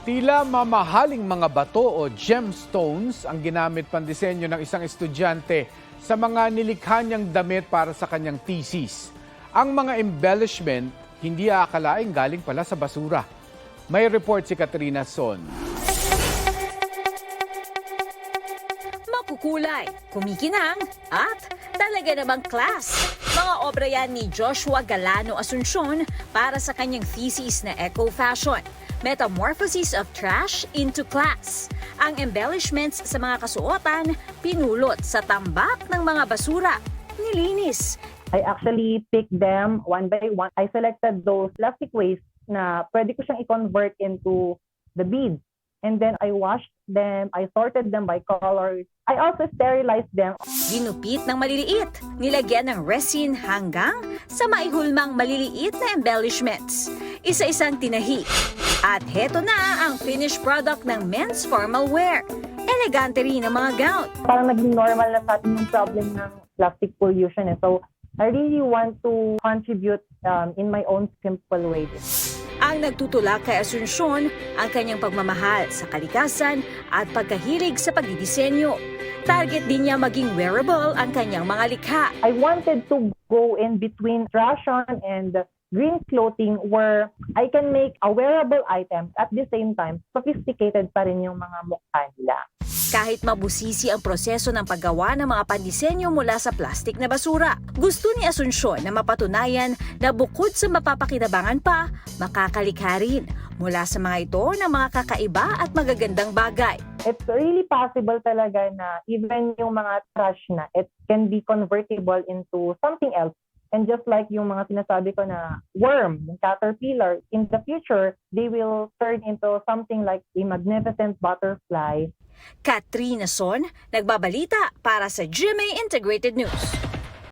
Tila mamahaling mga bato o gemstones ang ginamit pandisenyo ng isang estudyante sa mga nilikha niyang damit para sa kanyang thesis. Ang mga embellishment hindi aakalaing galing pala sa basura. May report si Katrina Son. Makukulay, kumikinang, at talaga namang class. Mga obra yan ni Joshua Galano Asuncion para sa kanyang thesis na eco-fashion. Metamorphosis of Trash into Class. Ang embellishments sa mga kasuotan, pinulot sa tambak ng mga basura. Nilinis. I actually picked them one by one. I selected those plastic waste na pwede ko siyang i-convert into the beads. And then I washed them, I sorted them by colors. I also sterilized them. Ginupit ng maliliit, nilagyan ng resin hanggang sa maihulmang maliliit na embellishments. Isa-isang tinahi. At heto na ang finished product ng men's formal wear. Elegante rin ang mga gown. Parang naging normal na sa atin yung problem ng plastic pollution. So I really want to contribute in my own simple way. Ang nagtutulak kay Asuncion ang kanyang pagmamahal sa kalikasan at pagkahilig sa pagdidisenyo. Target din niya maging wearable ang kanyang mga likha. I wanted to go in between fashion and green clothing where I can make a wearable item at the same time sophisticated pa rin yung mga mukha nila. Kahit mabusisi ang proseso ng paggawa ng mga pandisenyo mula sa plastik na basura, gusto ni Asuncion na mapatunayan na bukod sa mapapakinabangan pa, makakalikha rin mula sa mga ito ng mga kakaiba at magagandang bagay. It's really possible talaga na even yung mga trash na, it can be convertible into something else. And just like yung mga sinasabi ko na worm, yung caterpillar, in the future, they will turn into something like a magnificent butterfly. Katrina Son, nagbabalita para sa GMA Integrated News.